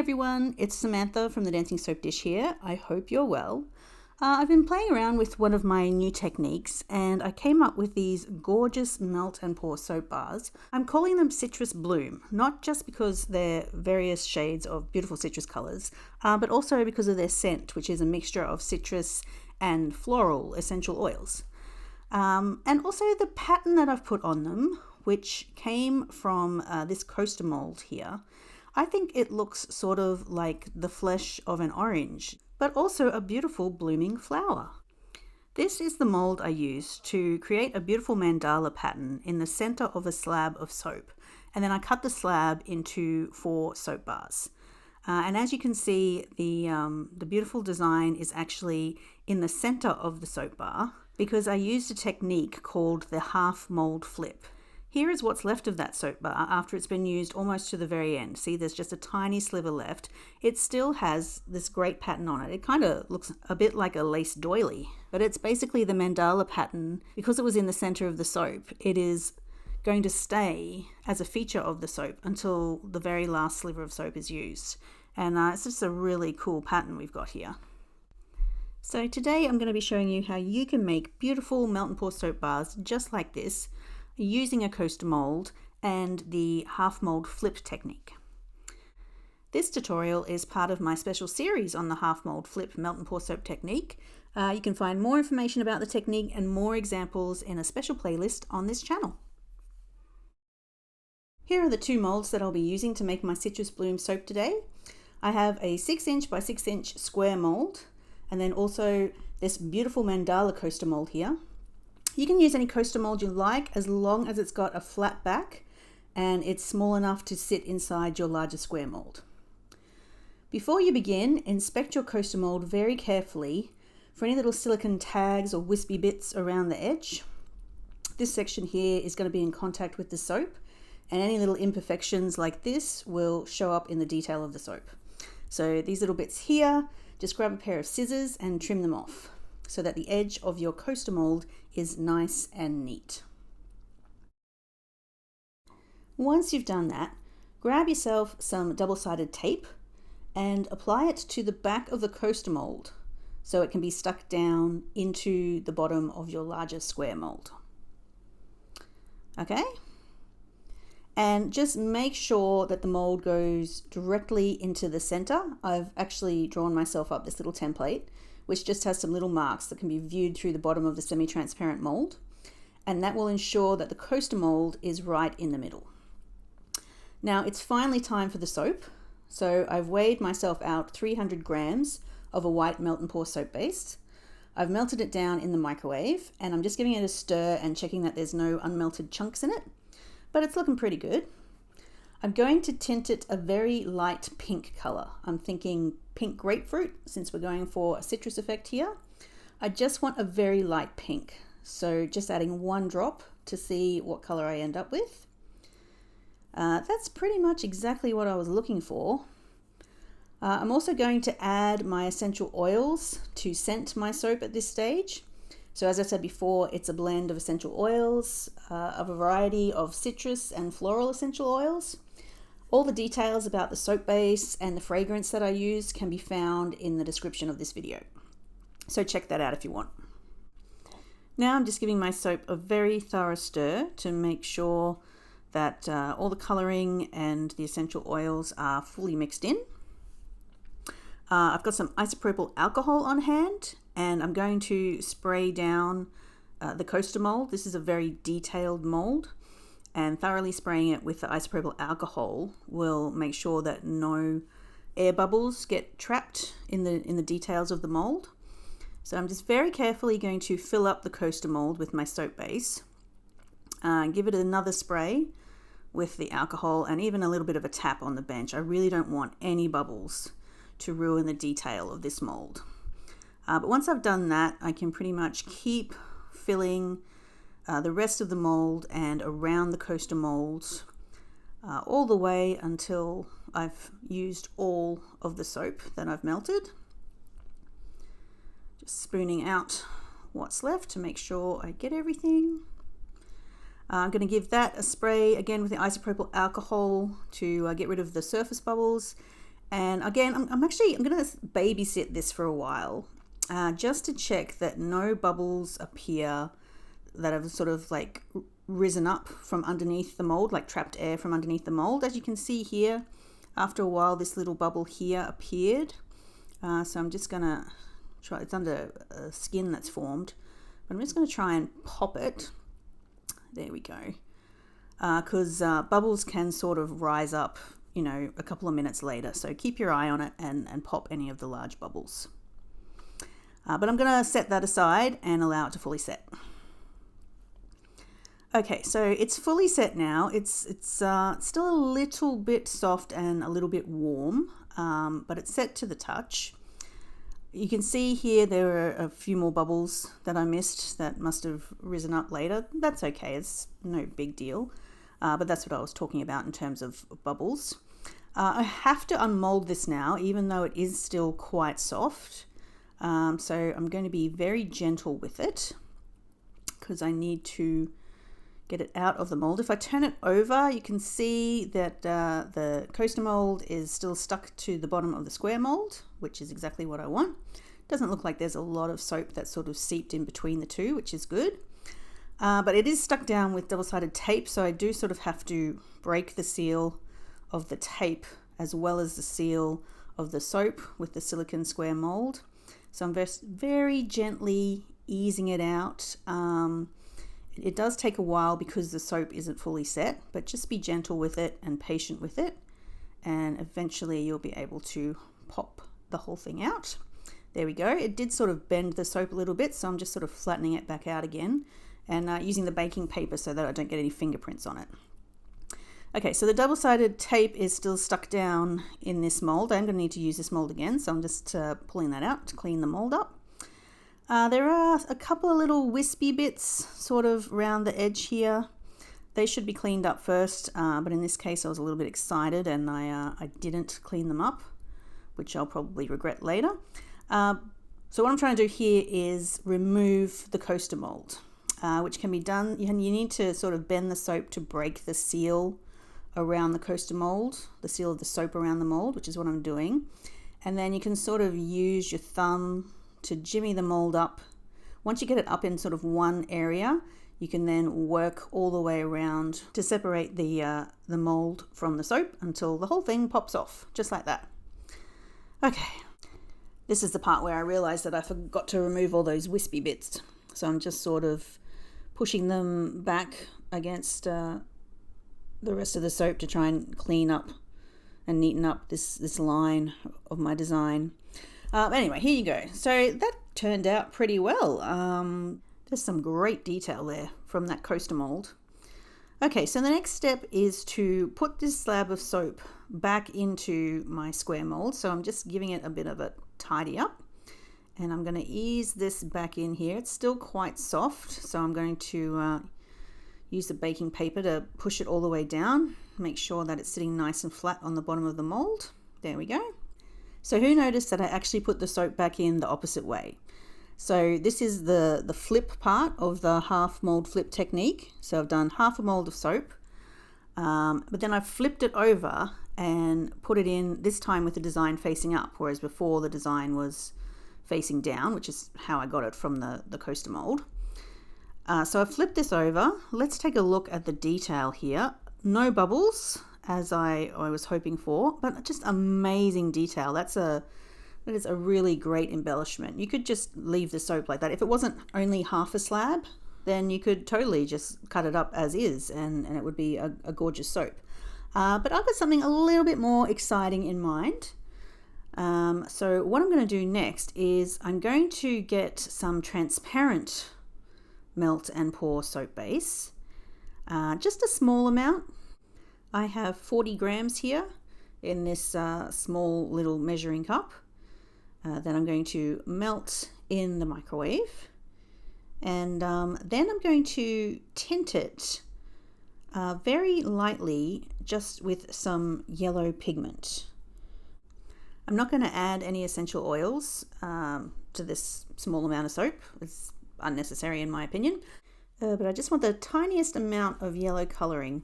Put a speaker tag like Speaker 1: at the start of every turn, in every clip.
Speaker 1: everyone, it's Samantha from the Dancing Soap Dish here. I hope you're well. I've been playing around with one of my new techniques and I came up with these gorgeous melt and pour soap bars. I'm calling them Citrus Bloom, not just because they're various shades of beautiful citrus colors, but also because of their scent, which is a mixture of citrus and floral essential oils. And also the pattern that I've put on them, which came from this coaster mold here. I think it looks sort of like the flesh of an orange, but also a beautiful blooming flower. This is the mold I used to create a beautiful mandala pattern in the center of a slab of soap. And then I cut the slab into 4 soap bars. And as you can see, the beautiful design is actually in the center of the soap bar because I used a technique called the half mold flip. Here is what's left of that soap bar after it's been used almost to the very end. See, there's just a tiny sliver left. It still has this great pattern on it. It kind of looks a bit like a lace doily, but it's basically the mandala pattern. Because it was in the center of the soap, it is going to stay as a feature of the soap until the very last sliver of soap is used. And it's just a really cool pattern we've got here. So today I'm going to be showing you how you can make beautiful melt and pour soap bars just like this, using a coaster mold and the half mold flip technique. This tutorial is part of my special series on the half mold flip melt and pour soap technique. You can find more information about the technique and more examples in a special playlist on this channel. Here are the 2 molds that I'll be using to make my Citrus Bloom soap today. I have a 6" by 6" square mold, and then also this beautiful mandala coaster mold here. You can use any coaster mold you like as long as it's got a flat back and it's small enough to sit inside your larger square mold. Before you begin, inspect your coaster mold very carefully for any little silicone tags or wispy bits around the edge. This section here is going to be in contact with the soap, and any little imperfections like this will show up in the detail of the soap. So these little bits here, just grab a pair of scissors and trim them off so that the edge of your coaster mold is nice and neat. Once you've done that, grab yourself some double-sided tape and apply it to the back of the coaster mold so it can be stuck down into the bottom of your larger square mold. Okay? And just make sure that the mold goes directly into the center. I've actually drawn myself up this little template which just has some little marks that can be viewed through the bottom of the semi-transparent mold, and that will ensure that the coaster mold is right in the middle. Now it's finally time for the soap, so I've weighed myself out 300 grams of a white melt and pour soap base. I've melted it down in the microwave and I'm just giving it a stir and checking that there's no unmelted chunks in it, but it's looking pretty good. I'm going to tint it a very light pink color. I'm thinking pink grapefruit since we're going for a citrus effect here. I just want a very light pink. So just adding 1 drop to see what color I end up with. That's pretty much exactly what I was looking for. I'm also going to add my essential oils to scent my soap at this stage. So as I said before, it's a blend of essential oils, of a variety of citrus and floral essential oils. All the details about the soap base and the fragrance that I use can be found in the description of this video. So check that out if you want. Now I'm just giving my soap a very thorough stir to make sure that all the coloring and the essential oils are fully mixed in. I've got some isopropyl alcohol on hand and I'm going to spray down the coaster mold. This is a very detailed mold, and thoroughly spraying it with the isopropyl alcohol will make sure that no air bubbles get trapped in the details of the mold. So I'm just very carefully going to fill up the coaster mold with my soap base, give it another spray with the alcohol and even a little bit of a tap on the bench. I really don't want any bubbles to ruin the detail of this mold. But once I've done that, I can pretty much keep filling the rest of the mold and around the coaster molds all the way until I've used all of the soap that I've melted. Just spooning out what's left to make sure I get everything. I'm going to give that a spray again with the isopropyl alcohol to get rid of the surface bubbles, And again, I'm going to babysit this for a while, just to check that no bubbles appear that have sort of like risen up from underneath the mold, like trapped air from underneath the mold. As you can see here, after a while, this little bubble here appeared. So I'm just going to try, it's under a skin that's formed, but I'm just going to try and pop it. There we go. Because bubbles can sort of rise up, you know, a couple of minutes later. So keep your eye on it and pop any of the large bubbles. But I'm going to set that aside and allow it to fully set. Okay, so it's fully set now. It's still a little bit soft and a little bit warm, but it's set to the touch. You can see here there are a few more bubbles that I missed that must have risen up later. That's okay, it's no big deal, but that's what I was talking about in terms of bubbles. I have to unmold this now, even though it is still quite soft. So I'm going to be very gentle with it because I need to get it out of the mold. If I turn it over, you can see that the coaster mold is still stuck to the bottom of the square mold, which is exactly what I want. Doesn't look like there's a lot of soap that's sort of seeped in between the two, which is good. But it is stuck down with double-sided tape, so I do sort of have to break the seal of the tape as well as the seal of the soap with the silicone square mold. So I'm very gently easing it out. It does take a while because the soap isn't fully set, but just be gentle with it and patient with it, and eventually you'll be able to pop the whole thing out. There we go. It did sort of bend the soap a little bit, so I'm just sort of flattening it back out again and using the baking paper so that I don't get any fingerprints on it. Okay, so the double-sided tape is still stuck down in this mold. I'm going to need to use this mold again, so I'm just pulling that out to clean the mold up. There are a couple of little wispy bits sort of around the edge here. They should be cleaned up first, but in this case I was a little bit excited and I didn't clean them up, which I'll probably regret later. So what I'm trying to do here is remove the coaster mold, which can be done. You need to sort of bend the soap to break the seal around the coaster mold, the seal of the soap around the mold, which is what I'm doing. And then you can sort of use your thumb to jimmy the mold up. Once you get it up in sort of one area, you can then work all the way around to separate the mold from the soap until the whole thing pops off, just like that. Okay, this is the part where I realized that I forgot to remove all those wispy bits. So I'm just sort of pushing them back against the rest of the soap to try and clean up and neaten up this line of my design. Anyway, here you go. So that turned out pretty well. There's some great detail there from that coaster mold. Okay, so the next step is to put this slab of soap back into my square mold. So I'm just giving it a bit of a tidy up. And I'm going to ease this back in here. It's still quite soft, so I'm going to use the baking paper to push it all the way down. Make sure that it's sitting nice and flat on the bottom of the mold. There we go. So who noticed that I actually put the soap back in the opposite way? So this is the flip part of the half mold flip technique. So I've done half a mold of soap, but then I've flipped it over and put it in, this time with the design facing up, whereas before the design was facing down, which is how I got it from the coaster mold. So I've flipped this over. Let's take a look at the detail here. No bubbles, as I was hoping for, but just amazing detail. That is a really great embellishment. You could just leave the soap like that. If it wasn't only half a slab, then you could totally just cut it up as is and it would be a gorgeous soap. But I've got something a little bit more exciting in mind. So what I'm going to do next is I'm going to get some transparent melt and pour soap base, just a small amount. I have 40 grams here in this small little measuring cup that I'm going to melt in the microwave, and then I'm going to tint it very lightly just with some yellow pigment. I'm not going to add any essential oils to this small amount of soap. It's unnecessary in my opinion, but I just want the tiniest amount of yellow coloring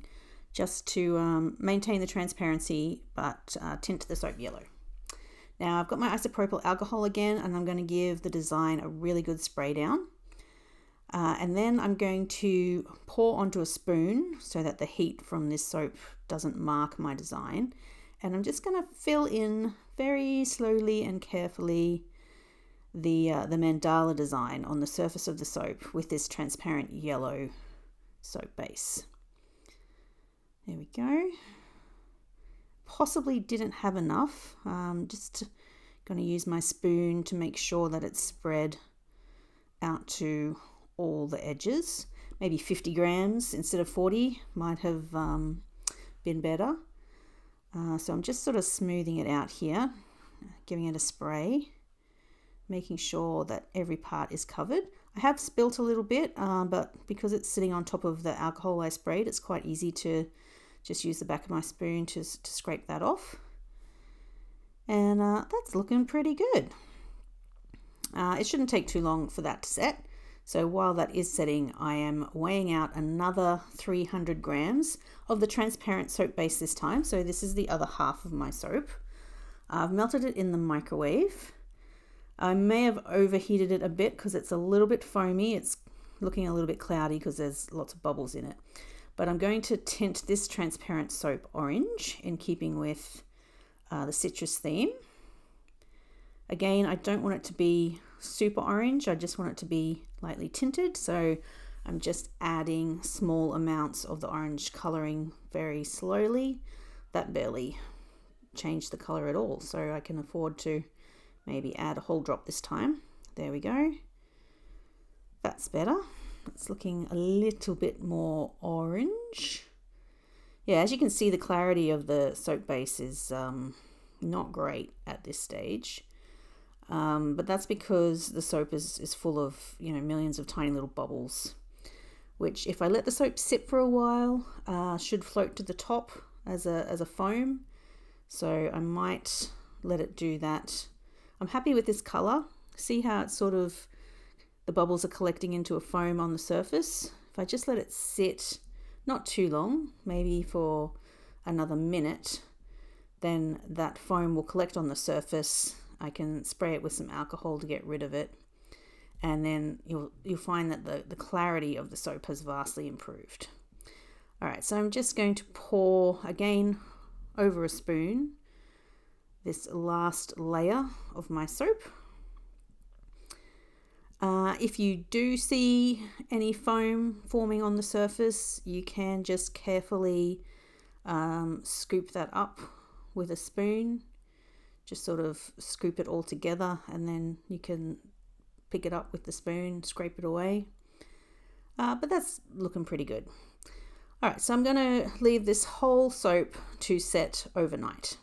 Speaker 1: just to maintain the transparency but tint the soap yellow. Now I've got my isopropyl alcohol again, and I'm going to give the design a really good spray down. And then I'm going to pour onto a spoon so that the heat from this soap doesn't mark my design. And I'm just going to fill in very slowly and carefully the mandala design on the surface of the soap with this transparent yellow soap base. There we go. Possibly didn't have enough. Just going to use my spoon to make sure that it's spread out to all the edges. Maybe 50 grams instead of 40 might have been better. So I'm just sort of smoothing it out here, giving it a spray, making sure that every part is covered. I have spilt a little bit, but because it's sitting on top of the alcohol I sprayed, it's quite easy to just use the back of my spoon to scrape that off. And that's looking pretty good. It shouldn't take too long for that to set. So while that is setting, I am weighing out another 300 grams of the transparent soap base this time. So this is the other half of my soap. I've melted it in the microwave. I may have overheated it a bit because it's a little bit foamy. It's looking a little bit cloudy because there's lots of bubbles in it. But I'm going to tint this transparent soap orange in keeping with the citrus theme. Again, I don't want it to be super orange. I just want it to be lightly tinted. So I'm just adding small amounts of the orange coloring very slowly. That barely changed the color at all. So I can afford to maybe add a whole drop this time. There we go. That's better. It's looking a little bit more orange. Yeah, as you can see, the clarity of the soap base is not great at this stage. But that's because the soap is full of, millions of tiny little bubbles, which if I let the soap sit for a while, should float to the top as a foam. So I might let it do that. I'm happy with this color. See how it's sort of, the bubbles are collecting into a foam on the surface. If I just let it sit, not too long, maybe for another minute, then that foam will collect on the surface. I can spray it with some alcohol to get rid of it. And then you'll find that the clarity of the soap has vastly improved. All right, so I'm just going to pour again over a spoon this last layer of my soap. If you do see any foam forming on the surface, you can just carefully scoop that up with a spoon. Just sort of scoop it all together, and then you can pick it up with the spoon, scrape it away. But that's looking pretty good. All right, so I'm going to leave this whole soap to set overnight.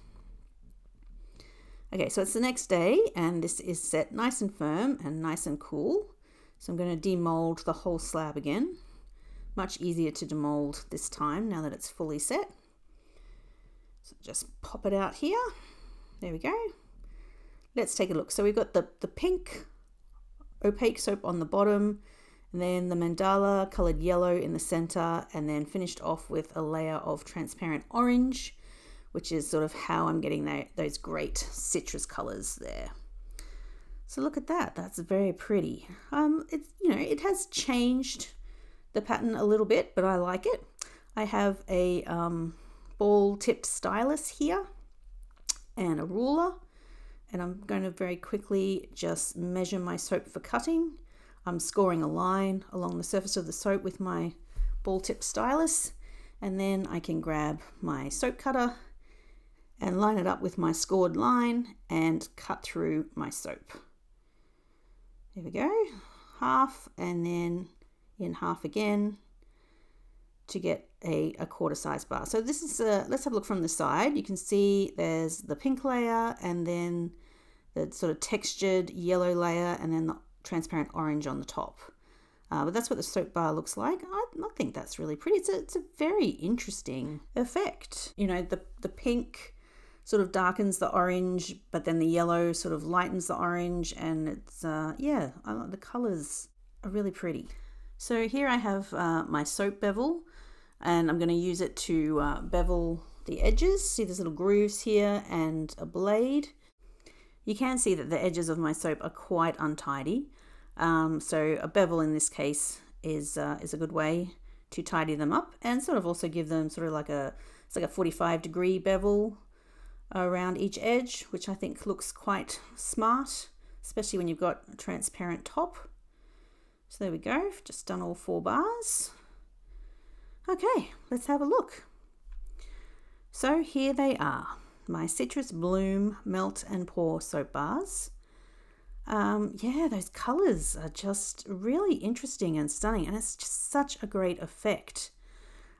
Speaker 1: Okay, so it's the next day, and this is set nice and firm and nice and cool. So I'm going to demold the whole slab again. Much easier to demold this time now that it's fully set. So just pop it out here. There we go. Let's take a look. So we've got the pink opaque soap on the bottom, and then the mandala colored yellow in the center, and then finished off with a layer of transparent orange, which is sort of how I'm getting those great citrus colors there. So look at that. That's very pretty. It has changed the pattern a little bit, but I like it. I have a ball-tipped stylus here and a ruler, and I'm going to very quickly just measure my soap for cutting. I'm scoring a line along the surface of the soap with my ball-tipped stylus, and then I can grab my soap cutter and line it up with my scored line and cut through my soap. There we go, half, and then in half again to get a quarter size bar. So this is, let's have a look from the side. You can see there's the pink layer, and then the sort of textured yellow layer, and then the transparent orange on the top. But that's what the soap bar looks like. I think that's really pretty. It's a very interesting effect. The pink sort of darkens the orange, but then the yellow sort of lightens the orange, and it's, the colors are really pretty. So here I have my soap bevel, and I'm going to use it to bevel the edges. See, there's little grooves here and a blade. You can see that the edges of my soap are quite untidy. So a bevel in this case is a good way to tidy them up, and sort of also give them sort of like it's like a 45-degree bevel around each edge, which I think looks quite smart, especially when you've got a transparent top. So there we go, just done all 4 bars. Okay, let's have a look. So here they are, my Citrus Bloom Melt and Pour soap bars. Yeah, those colors are just really interesting and stunning, and it's just such a great effect.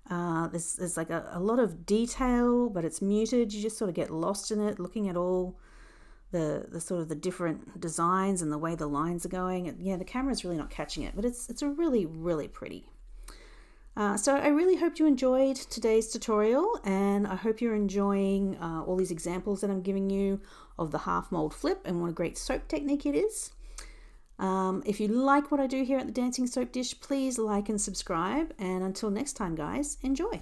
Speaker 1: There's like a lot of detail, but it's muted. You just sort of get lost in it, looking at all the sort of the different designs and the way the lines are going. Yeah, the camera's really not catching it, but it's a really, really pretty. So I really hope you enjoyed today's tutorial, and I hope you're enjoying all these examples that I'm giving you of the half mold flip and what a great soap technique it is. If you like what I do here at the Dancing Soap Dish, please like and subscribe, and until next time guys, enjoy.